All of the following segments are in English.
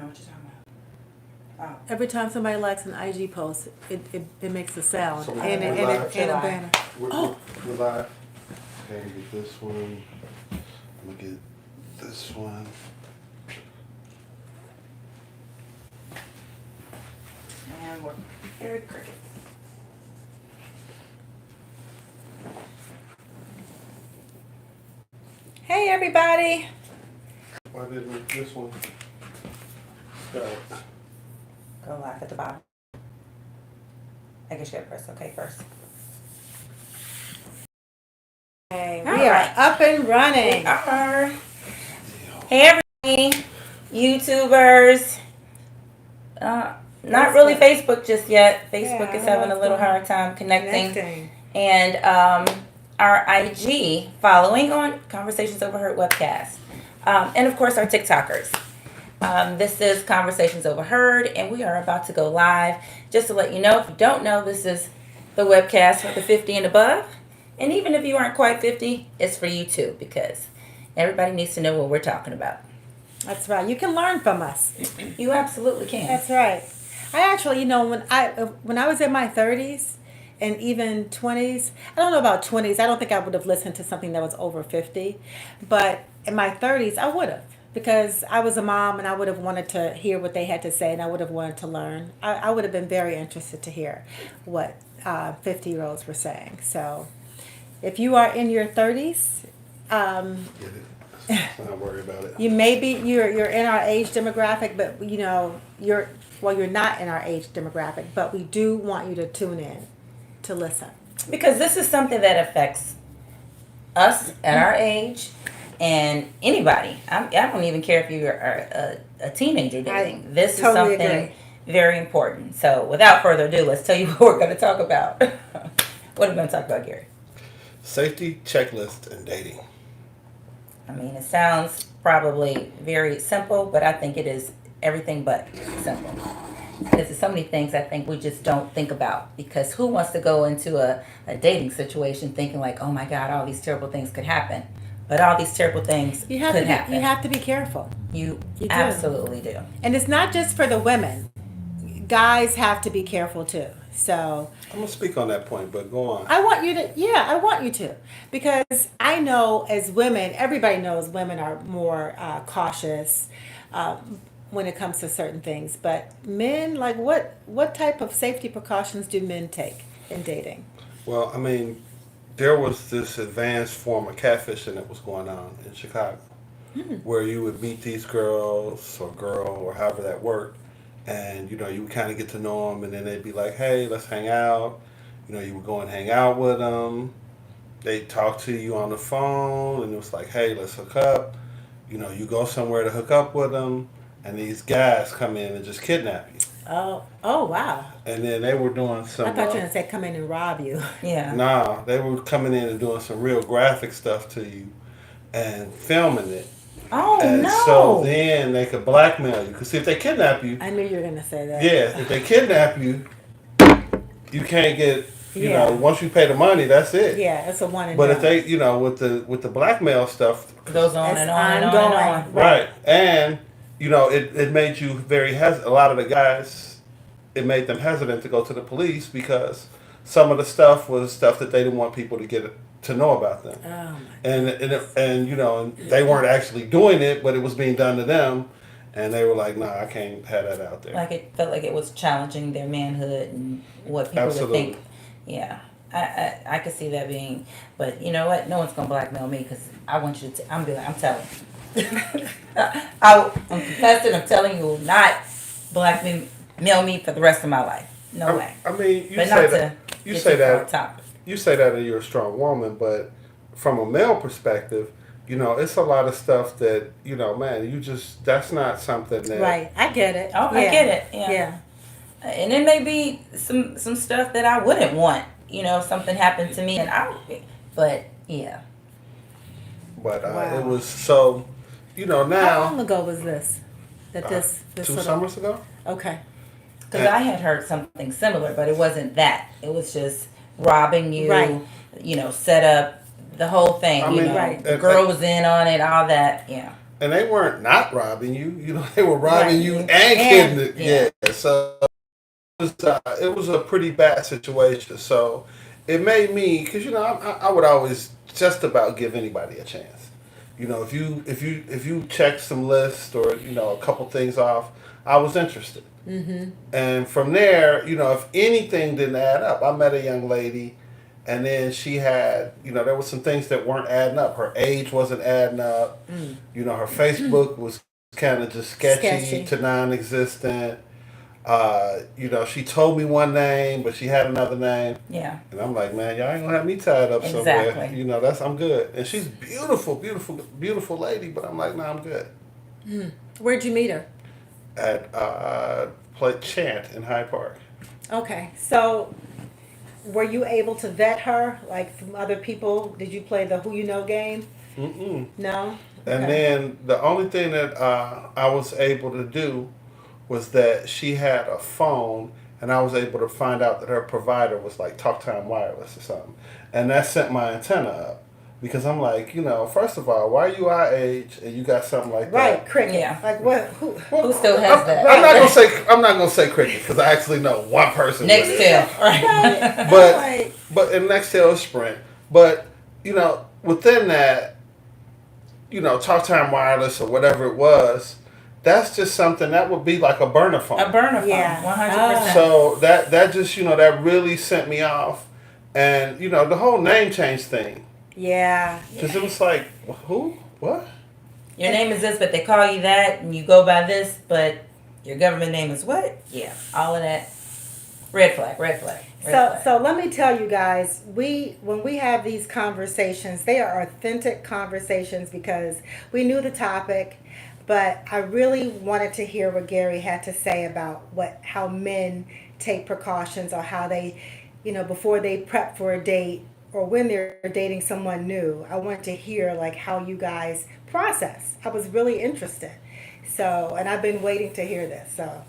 know what you're talking about. Every time somebody likes an IG post, it makes a sound So and we're a live. banner. We're live. Okay, I'm gonna get this one. I'm gonna get this one. And we're very cricket. Hey everybody. Why didn't this one start? Go live at the bottom. I guess you gotta press OK first. Okay, All we are right. up and running. We are. Hey everybody, YouTubers. Not really Facebook just yet. Facebook Yeah, is having a little what's going hard time connecting. Connecting. And our IG following on Conversations Overheard webcast. And of course our TikTokers. This is Conversations Overheard, and we are about to go live. Just to let you know, if you don't know, this is the webcast for the 50 and above. And even if you aren't quite 50, it's for you too, because everybody needs to know what we're talking about. That's right. You can learn from us. You absolutely can. That's right. I actually, when I was in my 30s and even 20s, I don't know about 20s. I don't think I would have listened to something that was over 50. But in my 30s, I would have. Because I was a mom and I would have wanted to hear what they had to say and I would have wanted to learn. I would have been very interested to hear what 50-year-olds were saying. So if you are in your 30s, Get it? Let's not worry about it. you may be you're in our age demographic, but you're not in our age demographic, but we do want you to tune in to listen. Because this is something that affects us at our age and anybody. I don't even care if you're a teenager dating. This totally is something agree. very important. So without further ado, let's tell you what we're going to talk about. What are we going to talk about, Gary? Safety checklist and dating. I mean, it sounds probably very simple, but I think it is everything but simple. Because there's so many things I think we just don't think about. Because who wants to go into a dating situation thinking like, oh my God, all these terrible things could happen. But all these terrible things could happen. You have to be careful. You do. absolutely do. And it's not just for the women. Guys have to be careful too. So I'm gonna speak on that point, but go on. I want you to, because I know as women, everybody knows women are more cautious when it comes to certain things. But men, like what type of safety precautions do men take in dating? Well, I mean, there was this advanced form of catfishing that was going on in Chicago, where you would meet these girls or girl or however that worked, and you would kind of get to know them, and then they'd be like, "Hey, let's hang out." You would go and hang out with them. They'd talk to you on the phone, and it was like, "Hey, let's hook up." You go somewhere to hook up with them, and these guys come in and just kidnap you. Oh wow! And then they were doing some. I thought you were gonna say come in and rob you. Yeah. Nah, they were coming in and doing some real graphic stuff to you, and filming it. Oh And no. so then they could blackmail you. Because if they kidnap you, I knew you were gonna say that. yeah, if they kidnap you, you can't get, once you pay the money, that's it. Yeah, it's a one and But done. if they, with the blackmail stuff, Goes on It's and on and on and ongoing. on. right, and, it made you very hesitant. A lot of the guys, it made them hesitant to go to the police because some of the stuff was stuff that they didn't want people to know about them. Oh my. And they weren't actually doing it, but it was being done to them, and they were like, "Nah, I can't have that out there." Like it felt like it was challenging their manhood and what people Absolutely. would think. Yeah. I could see that being, but you know what? No one's gonna blackmail me because I want you to. I'm telling. I'm confessing. I'm telling you, will not blackmail me for the rest of my life. No way. I mean, But not to you get say too far that off topic. you say that you're a strong woman, but from a male perspective, it's a lot of stuff that man, that's not something that Right, I get it. Oh, I get it. Yeah. And it may be some stuff that I wouldn't want. If something happened to me, and but yeah. But Wow. it was so, How now long ago was this? That this 2 sort of- summers ago. Okay. Because I had heard something similar, but it wasn't that. It was just robbing you, Right. Set up the whole thing. I mean, right. The girl was in on it, all that. Yeah. and they weren't not robbing you. You know, they were robbing Right. you and And- kidding. Yeah. So it was a pretty bad situation. So it made me, because you know, I would always just about give anybody a chance. You know, if you check some lists or you know a couple things off, I was interested. And from there, you know, if anything didn't add up, I met a young lady, and then she had, you know, there was some things that weren't adding up. Her age wasn't adding up. You know, her Facebook was kind of just sketchy to non-existent. You know, she told me one name, but she had another name. Yeah. And I'm like, man, y'all ain't gonna have me tied up somewhere. Exactly. You know, I'm good. And she's beautiful, beautiful, beautiful lady. But I'm like, nah, I'm good. Where'd you meet her? At play Chant in Hyde Park. Okay, so were you able to vet her like from other people? Did you play the who you know game? Mm-mm. No. And Okay. then the only thing that I was able to do was that she had a phone, and I was able to find out that her provider was like Talk Time Wireless or something, and that sent my antenna up. Because I'm like, you know, first of all, why are you our age and you got something like that? Right, cricket. Yeah. Like what? Who? Who still has that? I'm not gonna say cricket because I actually know one person. with it. Nextel. Right. But Right. but in Nextel is Sprint. But you know, within that, you know, Talk Time Wireless or whatever it was, that's just something that would be like a burner phone. A burner phone. Yeah. 100%. So that just, you know, that really sent me off, and you know the whole name change thing, Yeah. because it was like, who, what? Your name is this, but they call you that, and you go by this, but your government name is what? Yeah, all of that. Red flag, red flag. Red flag. So let me tell you guys, when we have these conversations, they are authentic conversations because we knew the topic, but I really wanted to hear what Gary had to say about how men take precautions or how they, you know, before they prep for a date or when they're dating someone new. I wanted to hear like how you guys process. I was really interested. So, and I've been waiting to hear this. So,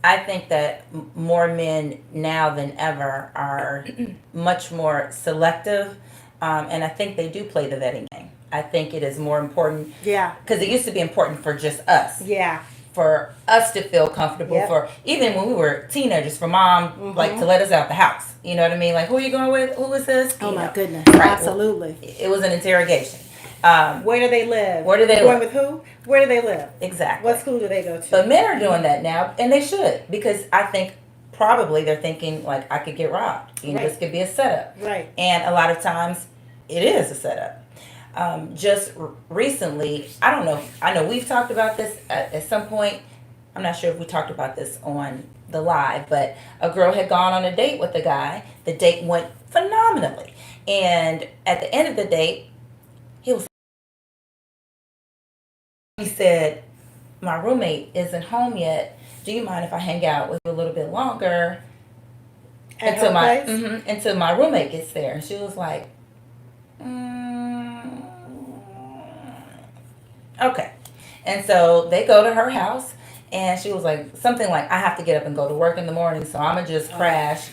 I think that more men now than ever are much more selective, and I think they do play the vetting game. I think it is more important yeah. because it used to be important for just us, Yeah. for us to feel comfortable. Yep. For even when we were teenagers, for mom like to let us out the house. You know what I mean? Like, who are you going with? Who is this? Oh You my know. goodness. Right. Absolutely. It was an interrogation. Where do they live? Where do they Going live? with who? Where do they live? Exactly. What school do they go to? But men are doing that now, and they should, because I think probably they're thinking like I could get robbed. You know, Right. this could be a setup. Right. And a lot of times, it is a setup. Just recently, I don't know. I know we've talked about this at some point. I'm not sure if we talked about this on the live, but a girl had gone on a date with a guy. The date went phenomenally, and at the end of the date, he said, "My roommate isn't home yet. Do you mind if I hang out with you a little bit longer At until her my place? until my roommate gets there?" And she was like, "Okay." And so they go to her house, and she was like something like, "I have to get up and go to work in the morning, so I'ma just crash.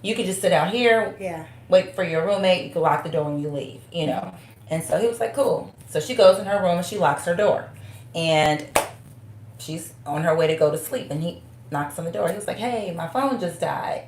You could just sit out here, Yeah. wait for your roommate. You can lock the door when you leave, you know." And so he was like, "Cool." So she goes in her room and she locks her door, and she's on her way to go to sleep. And he knocks on the door. He was like, "Hey, my phone just died.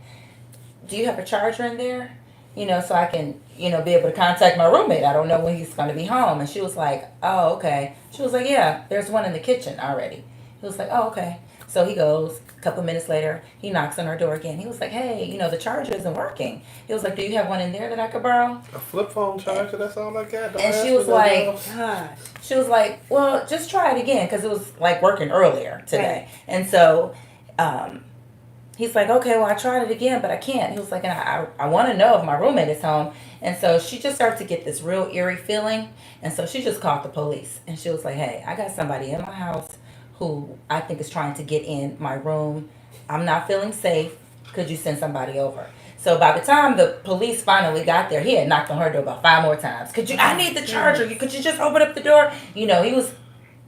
Do you have a charger in there? You know, so I can, you know, be able to contact my roommate. I don't know when he's going to be home." And she was like, "Oh, okay." She was like, "Yeah, there's one in the kitchen already." He was like, "Oh, okay." So he goes. A couple minutes later, he knocks on her door again. He was like, "Hey, you know, the charger isn't working." He was like, "Do you have one in there that I could borrow?" A flip phone charger, that's all I got. Don't And ask she me was nothing like, else. Gosh. She was like, "Well, just try it again," because it was like working earlier today. Right. And so he's like, "Okay, well, I tried it again, but I can't." He was like, "And I want to know if my roommate is home." And so she just started to get this real eerie feeling. And so she just called the police. And she was like, "Hey, I got somebody in my house who I think is trying to get in my room. I'm not feeling safe. Could you send somebody over?" So by the time the police finally got there, he had knocked on her door about 5 more times. I need the charger. Could you just open up the door? You know, he was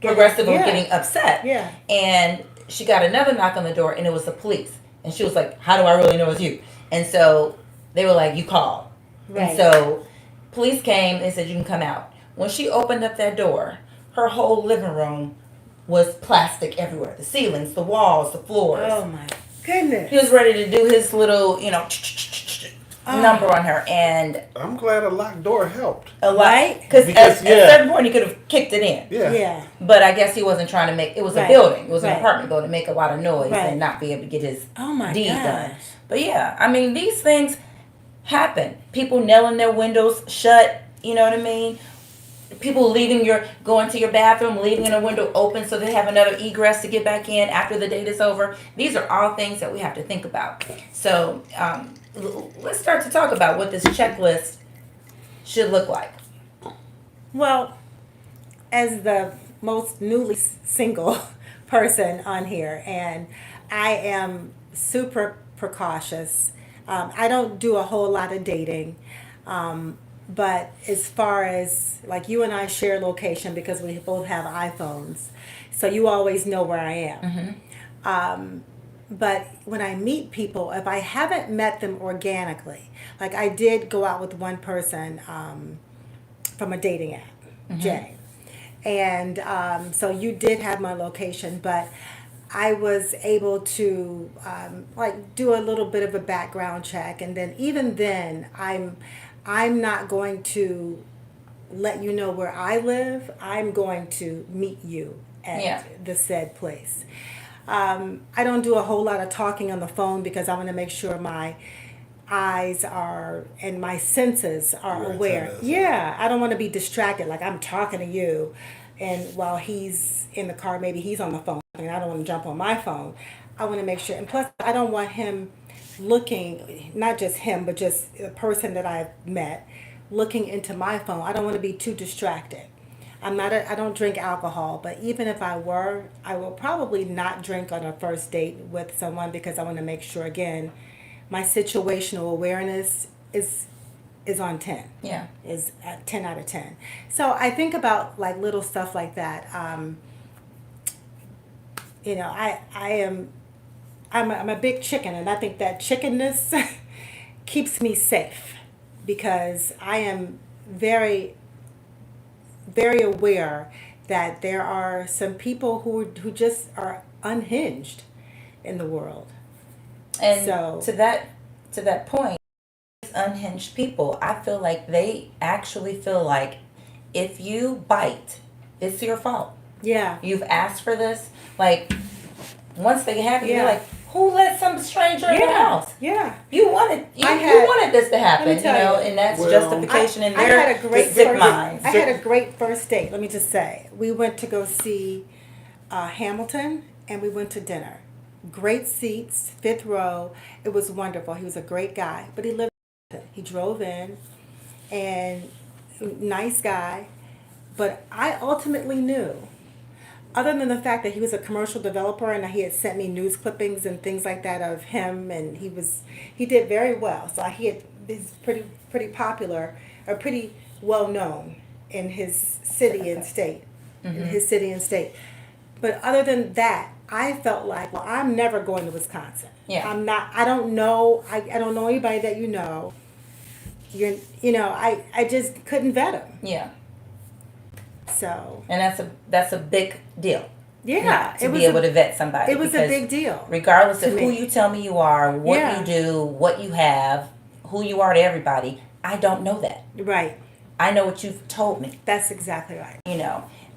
progressively Yeah. getting upset. Yeah. And she got another knock on the door, and it was the police. And she was like, "How do I really know it's you?" And so they were like, "You called." Right. And so police came and said, "You can come out." When she opened up that door, her whole living room was plastic everywhere. The ceilings, the walls, the floors. Oh my goodness. He was ready to do his little, number on her, and I'm glad a locked door helped. a lot Right? because Because, at yeah. a certain point he could have kicked it in. Yeah. Yeah. But I guess he wasn't trying to make it was a Right. building. It was an Right. apartment building, make a lot of noise Right. and not be able to get his Oh my deed gosh. done. But yeah, I mean these things happen. People nailing their windows shut, you know what I mean? People going to your bathroom, leaving a window open so they have another egress to get back in after the date is over. These are all things that we have to think about. So let's start to talk about what this checklist should look like. Well, as the most newly single person on here, and I am super precautious. I don't do a whole lot of dating. But as far as like you and I share location because we both have iPhones, so you always know where I am. But when I meet people, if I haven't met them organically, like I did go out with one person from a dating app, Jay, and so you did have my location, but I was able to like do a little bit of a background check, and then even then, I'm not going to let you know where I live. I'm going to meet you at the said place. I don't do a whole lot of talking on the phone because I want to make sure my eyes are and my senses are Your aware. antennas. Yeah, I don't want to be distracted. Like I'm talking to you, and while he's in the car, maybe he's on the phone, and I don't want to jump on my phone. I want to make sure, and plus, I don't want him looking, not just him, but just the person that I've met, looking into my phone. I don't want to be too distracted. I don't drink alcohol, but even if I were, I will probably not drink on a first date with someone because I want to make sure, again, my situational awareness is on 10. Yeah. Is at 10 out of 10. So I think about like little stuff like that. I'm a big chicken, and I think that chickenness keeps me safe because I am very, very aware that there are some people who just are unhinged in the world. And So- to that point, unhinged people, I feel like they actually feel like if you bite, it's your fault. Yeah. You've asked for this. Like once they have you, Yeah. you're like, who let some stranger in the house? Yeah. You wanted you wanted this to happen, Let me tell you. and that's Well, justification in I their had a great sick first, minds. I had a great first date. Let me just say, we went to go see Hamilton, and we went to dinner. Great seats, 5th row. It was wonderful. He was a great guy, but he lived. He drove in, and nice guy. But I ultimately knew, other than the fact that he was a commercial developer and he had sent me news clippings and things like that of him, and he did very well. So he's pretty popular, or pretty well known in his city and state, But other than that, I felt like, well, I'm never going to Wisconsin. Yeah. I'm not. I don't know. I don't know anybody that you know. I just couldn't vet him. Yeah. So And that's a big deal. yeah, To be able to vet somebody. It was a because big deal. regardless to of who me. you tell me you are, what Yeah. you do, what you have, who you are to everybody, I don't know that. Right. I know what you've told me. That's exactly right.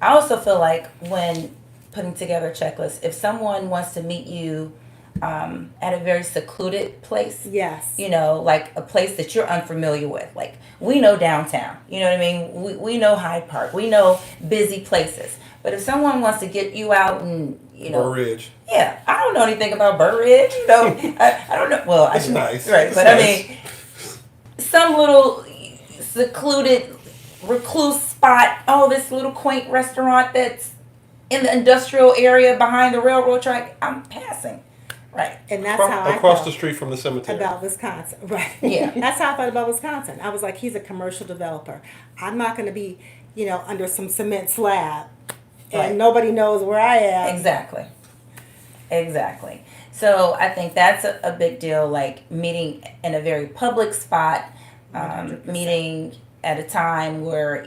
I also feel like when putting together a checklist, if someone wants to meet you at a very secluded place, Yes. like a place that you're unfamiliar with, like we know downtown, you know what I mean? We know Hyde Park, we know busy places. But if someone wants to get you out and, Burr Ridge. yeah, I don't know anything about Burr Ridge, I don't know. Well, It's I do, nice. right? It's But nice. I mean, some little secluded recluse spot. Oh, this little quaint restaurant that's in the industrial area behind the railroad track. I'm passing, right? And that's how I Across felt the street from the cemetery. about Wisconsin. Right. Yeah. That's how I thought about Wisconsin. I was like, he's a commercial developer. I'm not going to be, under some cement slab, and Right. nobody knows where I am. Exactly. So I think that's a big deal. Like meeting in a very public spot, 100%. meeting at a time where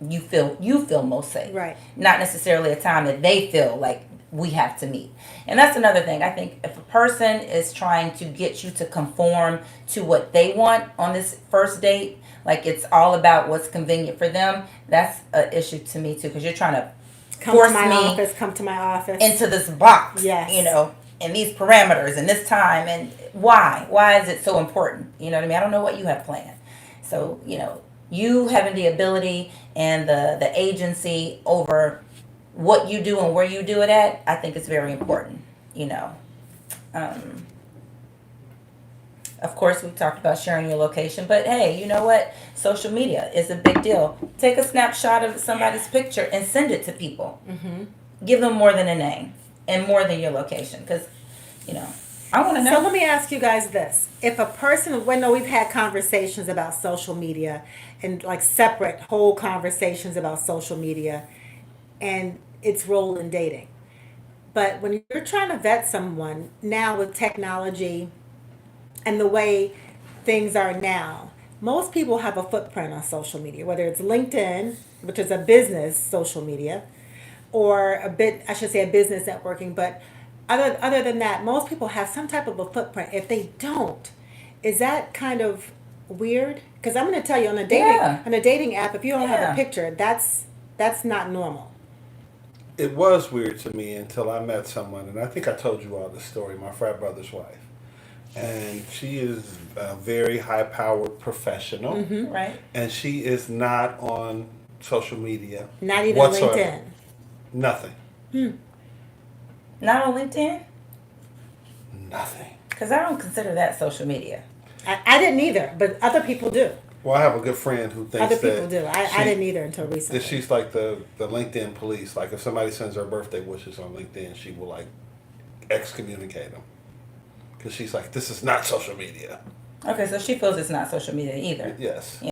you feel most safe. Right. Not necessarily a time that they feel like we have to meet. And that's another thing. I think if a person is trying to get you to conform to what they want on this first date, like it's all about what's convenient for them, that's an issue to me too, because you're trying to Come force to my me office. Come to my office. into this box, Yes. you know, and these parameters and this time. And why is it so important? You know what I mean? I don't know what you have planned. So, you know, you having the ability and the agency over what you do and where you do it at, I think it's very important, you know. Of course, we talked about sharing your location, but hey, you know what? Social media is a big deal. Take a snapshot of somebody's picture and send it to people. Give them more than a name and more than your location, because, you know, I want to know. So let me ask you guys this. If a person, we know we've had conversations about social media and like separate whole conversations about social media and its role in dating. But when you're trying to vet someone now with technology and the way things are now, most people have a footprint on social media, whether it's LinkedIn, which is a business social media, or a business networking. But other than that, most people have some type of a footprint. If they don't, is that kind of weird? Because I'm going to tell you on a dating app, if you don't have a picture, that's not normal. It was weird to me until I met someone, and I think I told you all this story, my frat brother's wife. And she is a very high-powered professional. Right. And she is not on social media. Not even whatsoever. LinkedIn. Nothing. Not on LinkedIn? Nothing. Because I don't consider that social media. I didn't either, but other people do. Well, I have a good friend who thinks Other people that do. I didn't either until recently. she's like the LinkedIn police. Like if somebody sends her birthday wishes on LinkedIn, she will like excommunicate them. Because she's like, this is not social media. Okay, so she feels it's not social media either. Yes.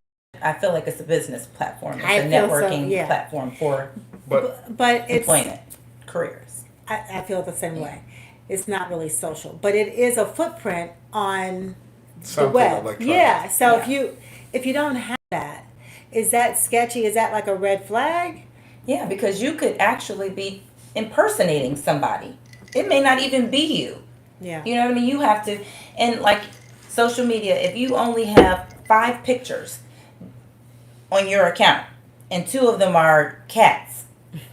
I feel like it's a business platform. It's I a feel so, networking yeah. platform for But it's employment, careers. I feel the same way. It's not really social, but it is a footprint on Something the web. electronic. Yeah. So Yeah. if you don't have that, is that sketchy? Is that like a red flag? Yeah, because you could actually be impersonating somebody. It may not even be you. Yeah. You know what I mean? You have to, and like social media, if you only have 5 pictures on your account and 2 of them are cats,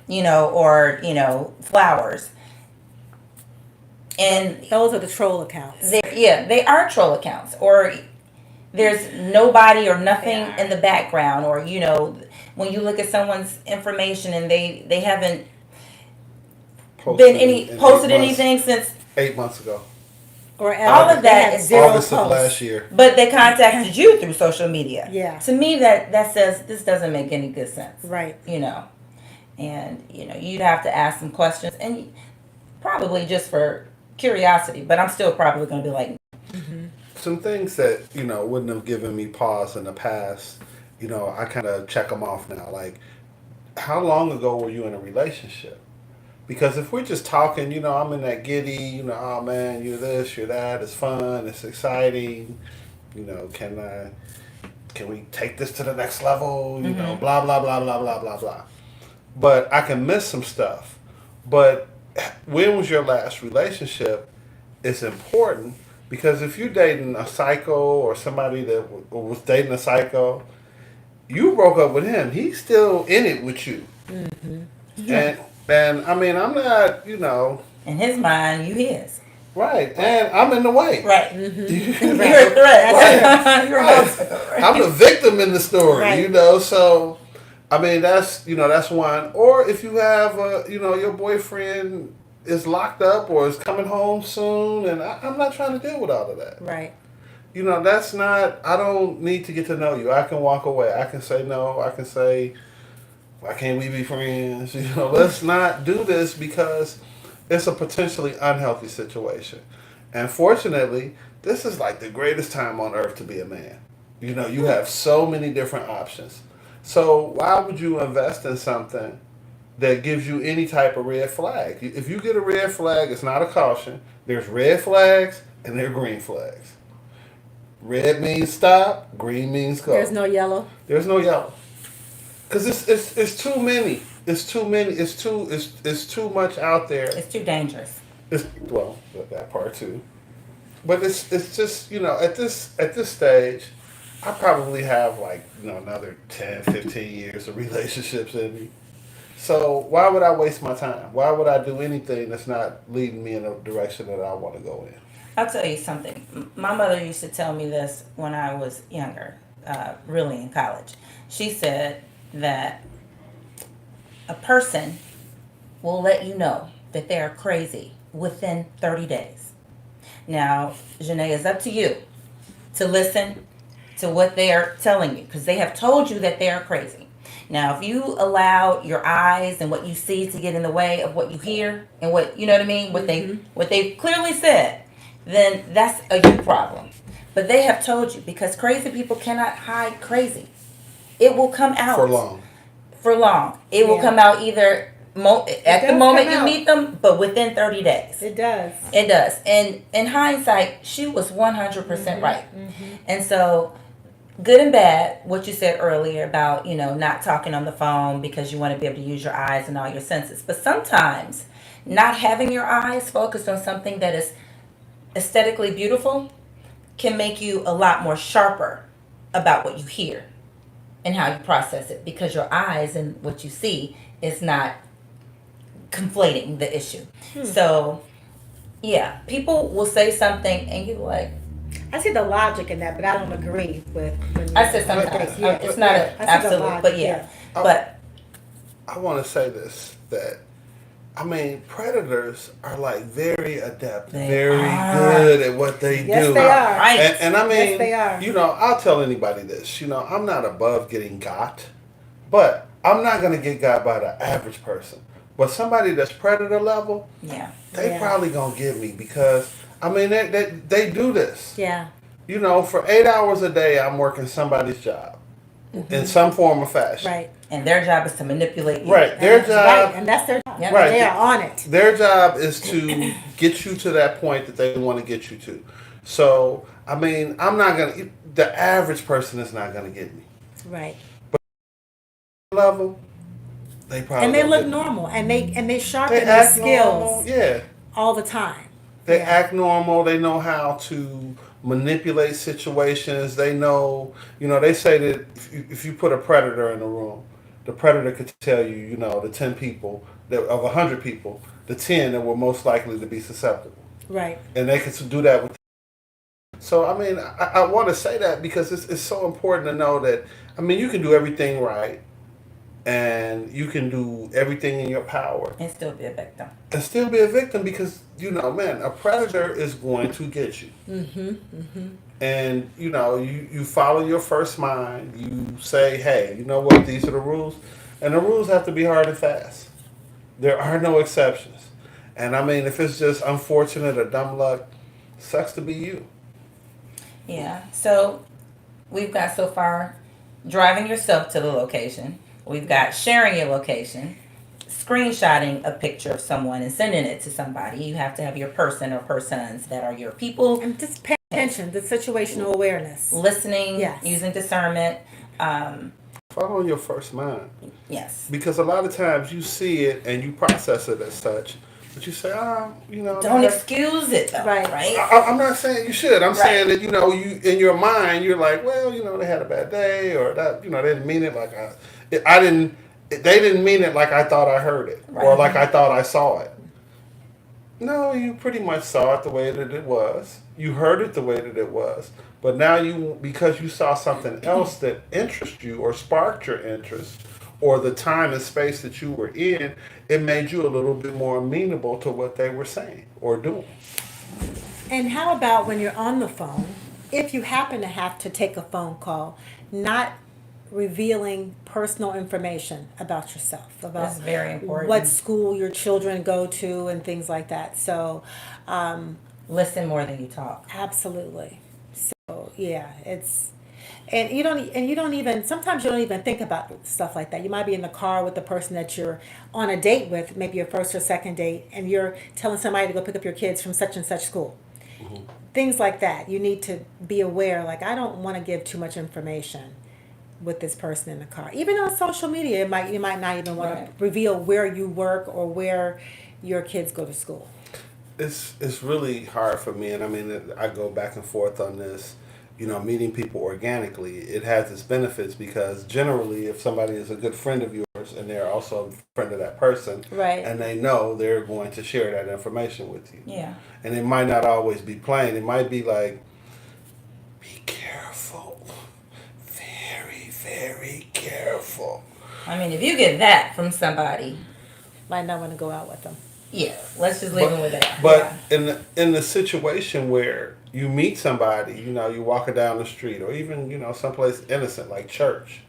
you know, or, you know, flowers. And Those are the troll accounts. they are troll accounts, or there's nobody or nothing in the background, or, you know, when you look at someone's information and they haven't posted in 8 months. anything since 8 months ago. Or all of they that have is zero August of posts. last year. but they contacted you through social media. Yeah. To me, that says this doesn't make any good sense. Right. You know, and you know you'd have to ask some questions, and probably just for curiosity. But I'm still probably going to be like, Some things that, you know, wouldn't have given me pause in the past, you know, I kind of check them off now. Like, how long ago were you in a relationship? Because if we're just talking, you know, I'm in that giddy, you know, oh man, you're this, you're that, it's fun, it's exciting, you know, can we take this to the next level, you know, blah, blah, blah, blah, blah, blah, blah. But I can miss some stuff. But when was your last relationship? It's important because if you're dating a psycho or somebody that was dating a psycho, you broke up with him. He's still in it with you. And I mean, I'm not, you know, in his mind, you his. right. And I'm in the way. Right. You You're know? a threat. You're both a Right. threat. I'm the victim in the story, Right. you know. So, I mean, that's, you know, that's one. Or if you have, you know, your boyfriend is locked up or is coming home soon, and I'm not trying to deal with all of that. Right. You know, that's not. I don't need to get to know you. I can walk away. I can say no. I can say, why can't we be friends? You know, let's not do this because it's a potentially unhealthy situation. And fortunately, this is like the greatest time on earth to be a man. You know, you have so many different options. So why would you invest in something that gives you any type of red flag? If you get a red flag, it's not a caution. There's red flags and there are green flags. Red means stop, green means go. There's no yellow. There's no yellow. Because it's too many. It's too many. It's too much out there. It's too dangerous. It's, well, that part too. But it's just, at this stage, I probably have like, another 10, 15 years of relationships in me. So why would I waste my time? Why would I do anything that's not leading me in a direction that I want to go in? I'll tell you something. My mother used to tell me this when I was younger, really in college. She said that a person will let you know that they are crazy within 30 days. Now, Janae, it's up to you to listen to what they are telling you because they have told you that they are crazy. Now, if you allow your eyes and what you see to get in the way of what you hear and what, you know what I mean, what they clearly said, then that's a you problem. But they have told you because crazy people cannot hide crazy. It will come out. For long. For long. It will come out either at the does moment come you out. meet them, but within 30 days. It does. It does. And in hindsight, she was 100% percent right. And so, good and bad, what you said earlier about, not talking on the phone because you want to be able to use your eyes and all your senses. But sometimes, not having your eyes focused on something that is aesthetically beautiful can make you a lot more sharper about what you hear and how you process it because your eyes and what you see is not conflating the issue. So, yeah, people will say something and you're like, I see the logic in that, but I don't agree with. When I said sometimes. Yeah. It's not an I see the absolute, logic, but yeah. yeah. But I want to say this, that predators are like very adept, They very are. good at what they Yes, do. they are. right. And I mean, Yes, they are. I'll tell anybody this. I'm not above getting got, but I'm not going to get got by the average person. But somebody that's predator level, Yeah. they Yeah. probably going to get me because, they do this. Yeah. For 8 hours a day, I'm working somebody's job in some form or fashion. Right. And their job is to manipulate you. Right. Their Right. job, And that's their job. Yep. Right. They are on it. their job is to get you to that point that they want to get you to. So, I'm not going to, the average person is not going to get me. Right. Level, they probably And they gonna look get me. normal, and they sharpen They their act skills normal. Yeah. all the time. They Yeah. act normal. They know how to manipulate situations. They know, they say that if you put a predator in a room, the predator could tell you, the 10 people, of 100 people, the 10 that were most likely to be susceptible. Right. And they could do that with. So, I want to say that because it's so important to know that, you can do everything right and you can do everything in your power And still be a victim. and still be a victim because a predator is going to get you. And you follow your first mind. You say, hey, you know what? These are the rules, and the rules have to be hard and fast. There are no exceptions. And if it's just unfortunate or dumb luck, sucks to be you. Yeah. So we've got so far driving yourself to the location. We've got sharing your location, screenshotting a picture of someone and sending it to somebody. You have to have your person or persons that are your people. And just pay attention, the situational awareness. Listening, Yes. using discernment. Follow your first mind. Yes. Because a lot of times you see it and you process it as such, but you say, Don't excuse it though. Right. Right. I'm not saying you should. I'm saying that you in your mind you're like, well, they had a bad day, or that they didn't mean it like I didn't. They didn't mean it like I thought I heard it, or Right. like I thought I saw it. No, you pretty much saw it the way that it was. You heard it the way that it was. But now because you saw something else that interested you or sparked your interest, or the time and space that you were in, it made you a little bit more amenable to what they were saying or doing. And how about when you're on the phone, if you happen to have to take a phone call, not revealing personal information about yourself, about That's very important. what school your children go to and things like that. So, Listen more than you talk. absolutely. So yeah, and you don't even sometimes you don't even think about stuff like that. You might be in the car with the person that you're on a date with, maybe your first or second date, and you're telling somebody to go pick up your kids from such and such school. Things like that. You need to be aware. Like, I don't want to give too much information with this person in the car. Even on social media, you might not even want Right. to reveal where you work or where your kids go to school. It's really hard for me, and I mean, I go back and forth on this. You know, meeting people organically, it has its benefits because generally, if somebody is a good friend of yours and they're also a friend of that person, Right. and they know, they're going to share that information with you. Yeah. And it might not always be plain. It might be like, be careful, very, very careful. I mean, if you get that from somebody, Might not want to go out with them. yeah, let's just leave them with that. But Yeah. in the situation where you meet somebody, you know, you're walking down the street, or even someplace innocent like church,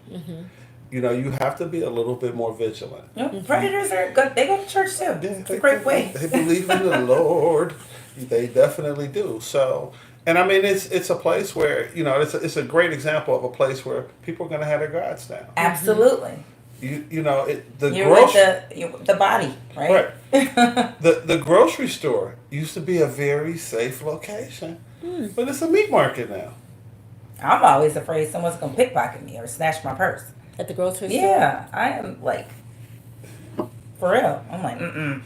you know, you have to be a little bit more vigilant. Yep, predators are good. They go to church too. It's a great way. They believe in the Lord. They definitely do. So, and I mean, it's a place where it's a great example of a place where people are going to have their guards down. Absolutely. You know it. The You're grocery with the body, right? the grocery store used to be a very safe location, but it's a meat market now. I'm always afraid someone's gonna pickpocket me or snatch my purse. At the grocery store? Yeah, I am like, for real. I'm like, mm-mm.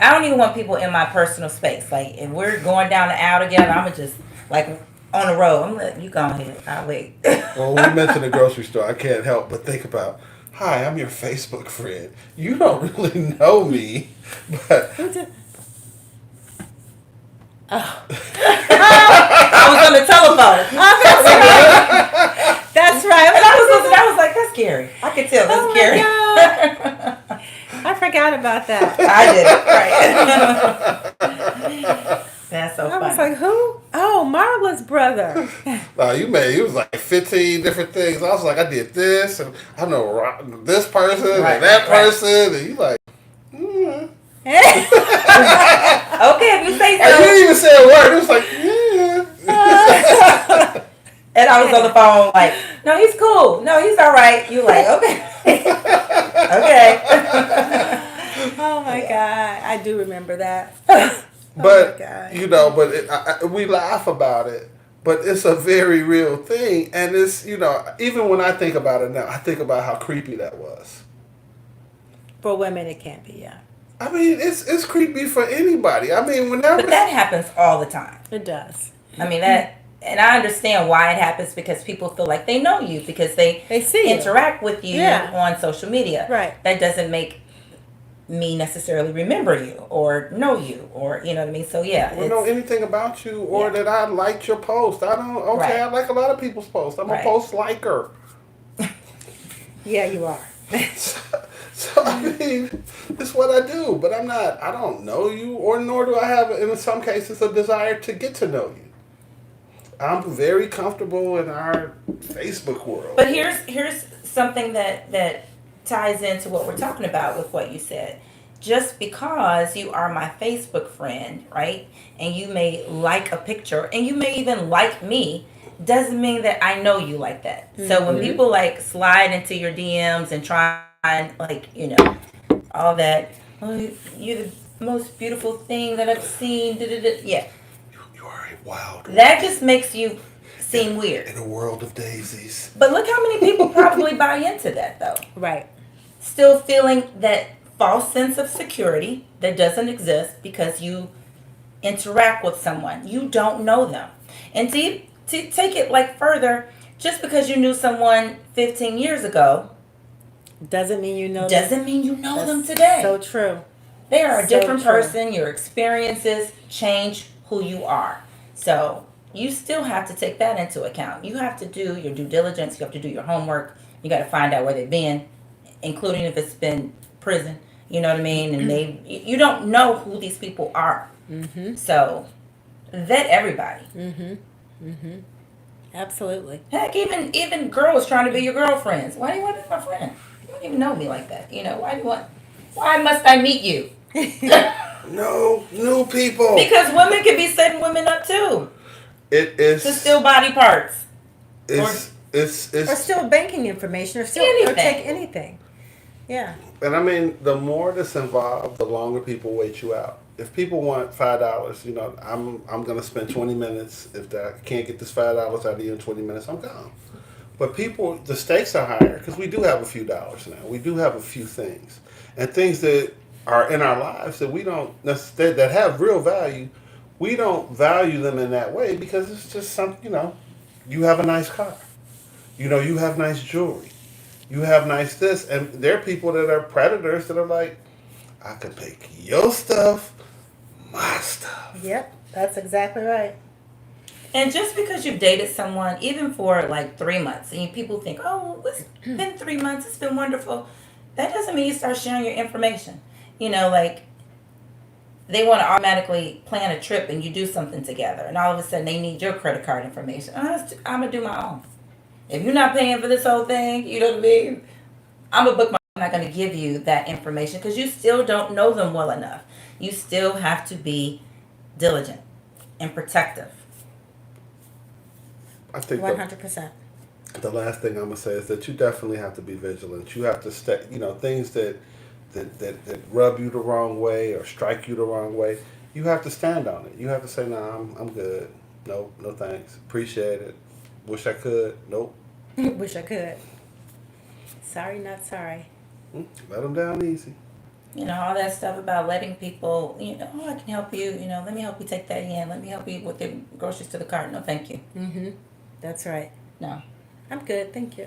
I don't even want people in my personal space. Like, if we're going down the aisle together, I'm just like on the road. I'm like, you go ahead. I'll wait. Well, when we mention the grocery store, I can't help but think about, hi, I'm your Facebook friend. You don't really know me, but I was on the telephone. That's right. And I was listening. I was like, that's scary. I could tell that's Oh my scary. I forgot about that. I did it. Right. That's so I funny. was like, who? Oh, Marla's brother. it was like 15 different things. I was like, I did this, and I know this person, Right, and that right. person, and you like, Okay, if you say and you so. didn't even say a word. It was like, yeah. And I was on the phone like, no, he's cool. No, he's all right. You like, okay. Okay. Oh my God. I do remember that. But God. we laugh about it, but it's a very real thing, and it's even when I think about it now, I think about how creepy that was. For women, it can't be, yeah. I mean, it's creepy for anybody. I mean, whenever But that happens all the time. It does. I mean, and I understand why it happens because people feel like they know you because they see you. interact with you Yeah. on social media. Right. That doesn't make me necessarily remember you or know you or you know what I mean. So yeah, know anything about you or Yeah. that I liked your post. I don't. Okay, Right. I like a lot of people's posts. I'm Right. a post liker. Yeah, you are. So I mean, it's what I do. But I'm not. I don't know you, or nor do I have, in some cases, a desire to get to know you. I'm very comfortable in our Facebook world. But here's something that ties into what we're talking about with what you said. Just because you are my Facebook friend, right? And you may like a picture and you may even like me, doesn't mean that I know you like that. So when people like slide into your DMs and try and like, all that, oh, you're the most beautiful thing that I've seen. Yeah. You are a wild That just makes you seem weird. in a world of daisies. But look how many people probably buy into that though. Right. Still feeling that false sense of security that doesn't exist because you interact with someone. You don't know them. And to take it like further, just because you knew someone 15 years ago Doesn't mean you know them. doesn't mean you know them today. So true. They are a so different true. person. Your experiences change who you are. So you still have to take that into account. You have to do your due diligence. You have to do your homework. You got to find out where they've been, including if it's been prison. You know what I mean? And you don't know who these people are. Mm-hmm. So vet everybody. Mm-hmm. Mm-hmm. Absolutely. Heck, even girls trying to be your girlfriends. Why do you want to be my friend? You don't even know me like that. Why must I meet you? No new people. Because women can be setting women up too It is. to steal body parts. It's Or still banking information, or still Anything. or take anything. Yeah. And I mean, the more that's involved, the longer people wait you out. If people want $5, I'm gonna spend 20 minutes. If I can't get this $5 out of you in 20 minutes, I'm gone. But people, the stakes are higher because we do have a few dollars now. We do have a few things, and things that are in our lives that we don't necessarily that have real value. We don't value them in that way because it's just you have a nice car, you have nice jewelry, you have nice this, and there are people that are predators that are like, I could make your stuff my stuff. Yep, that's exactly right. And just because you've dated someone, even for like 3 months, and people think, oh, it's been 3 months, it's been wonderful, that doesn't mean you start sharing your information. Like they want to automatically plan a trip and you do something together, and all of a sudden they need your credit card information. I'm going to do my own. If you're not paying for this whole thing, you know what I mean? I'm going to book my. I'm not going to give you that information because you still don't know them well enough. You still have to be diligent and protective. I think 100%. the last thing I'm gonna say is that you definitely have to be vigilant. You have to stay. Things that rub you the wrong way or strike you the wrong way. You have to stand on it. You have to say, "Nah, I'm good. Nope, no thanks. Appreciate it. Wish I could. Nope. Wish I could. Sorry, not sorry. Let them down easy." All that stuff about letting people, oh, I can help you, let me help you take that in. Let me help you with the groceries to the cart. No, thank you. Mm-hmm. That's right. No. I'm good, thank you.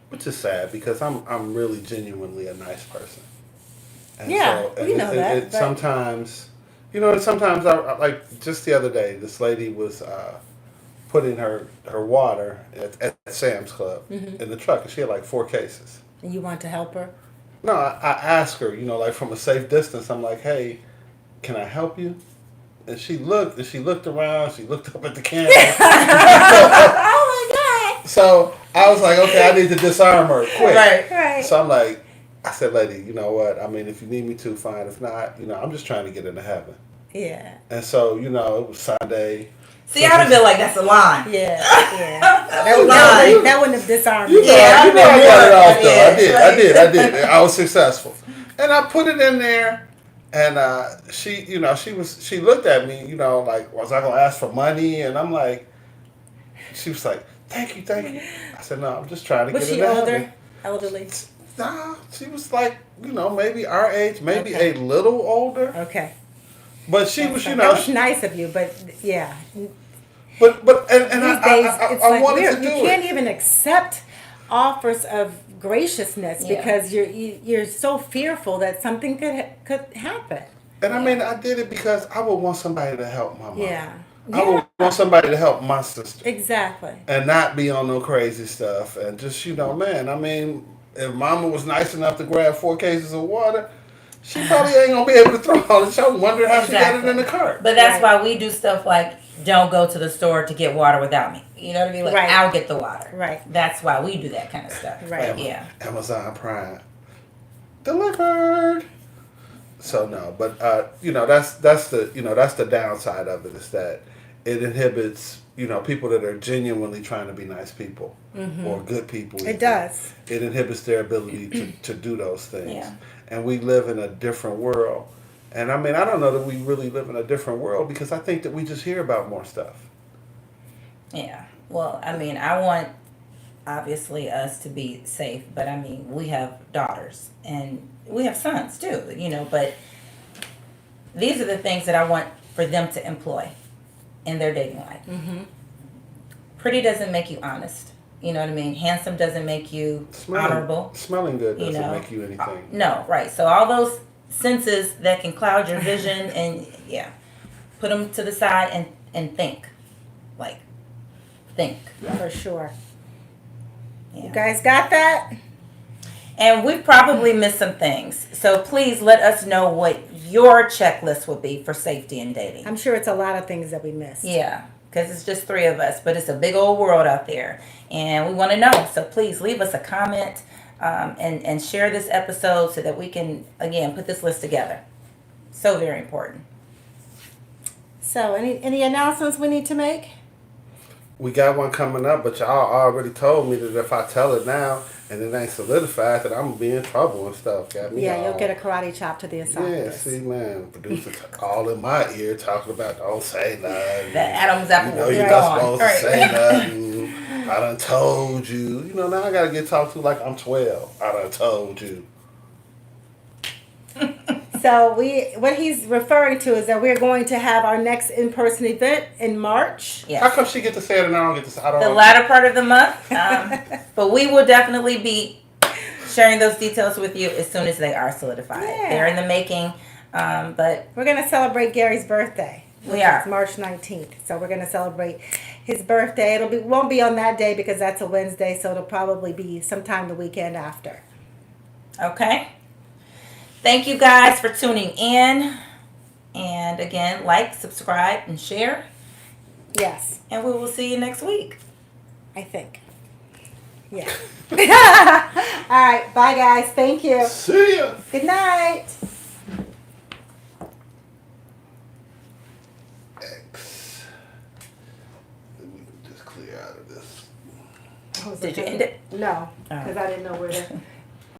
Which is sad because I'm really genuinely a nice person. And Yeah, we know that, It but- sometimes, I like just the other day, this lady was putting her water at Sam's Club in the truck, and she had like 4 cases. And you want to help her? No, I asked her, like from a safe distance, I'm like, hey, can I help you? And she looked around, she looked up at the camera. Oh my God! So I was like, okay, I need to disarm her quick. Right. So I'm like, I said, lady, you know what? I mean, if you need me to, fine. If not, I'm just trying to get into heaven. Yeah. And so, it was Sunday. See, I would feel like that's a line. Yeah. That That wouldn't have disarmed You me. know, I got it off though. Yeah, I did. I was successful. And I put it in there, and she looked at me, like, was I gonna ask for money? And I'm like, she was like, thank you. I said, no, I'm just trying to Was get she into older? heaven. Elderly? Nah, she was like, maybe our age, maybe Okay. a little older. Okay. But she was, That was nice of you, but yeah. But These I days, it's I like wanted weird. to do You can't it. even accept offers of graciousness Yeah. because you're so fearful that something could happen. And I mean, I did it because I would want somebody to help my mom. Yeah. I would want somebody to help my sister. Exactly. And not be on no crazy stuff. And just, man, I mean, if mama was nice enough to grab 4 cases of water, she probably ain't going to be able to throw all this. I wonder how she got it in the cart. But that's Right. why we do stuff like don't go to the store to get water without me. You know what I mean? Like, Right. I'll get the water. Right. That's why we do that kind of stuff. Right. Yeah. Amazon Prime. Delivered. So no, but that's the downside of it, is that it inhibits people that are genuinely trying to be nice people or good people. It does. It inhibits their ability to do those things. Yeah. And we live in a different world. And I mean, I don't know that we really live in a different world because I think that we just hear about more stuff. Yeah. Well, I mean, I want obviously us to be safe, but I mean, we have daughters and we have sons too, but these are the things that I want for them to employ in their dating life. Mm-hmm. Pretty doesn't make you honest. You know what I mean? Handsome doesn't make you honorable. Smelling good doesn't make you anything. No, right. So all those senses that can cloud your vision and put them to the side and think. Think. For sure. Yeah. You guys got that? And we probably missed some things. So please let us know what your checklist would be for safety in dating. I'm sure it's a lot of things that we missed. Yeah, because it's just 3 of us, but it's a big old world out there. And we want to know. So please leave us a comment and share this episode so that we can, again, put this list together. So very important. So, any announcements we need to make? We got one coming up, but y'all already told me that if I tell it now and it ain't solidified, that I'm gonna be in trouble and stuff. Got me all. You'll get a karate chop to the Yeah, esophagus. see, man, producer all in my ear talking about don't say nothing. That Adam's apple will be you're gone. not supposed to Right. say nothing. I done told you. You know, now I gotta get talked to like I'm 12. I done told you. So what he's referring to is that we're going to have our next in-person event in March. How Yes. come she get to say it and I don't get to say I don't The latter part of the month. But we will definitely be sharing those details with you as soon as they are solidified. Yeah. They're in the making. But We're going to celebrate Gary's birthday. We are. It's March 19th. So we're going to celebrate his birthday. Won't be on that day because that's a Wednesday, so it'll probably be sometime the weekend after. okay. Thank you guys for tuning in. And again, like, subscribe, and share. Yes, And we will see you next week. I think. Yeah. All right. Bye, guys. Thank you. See ya. Good night. X. Let me just clear out of this. Did you end it? No, Oh. because I didn't know where to.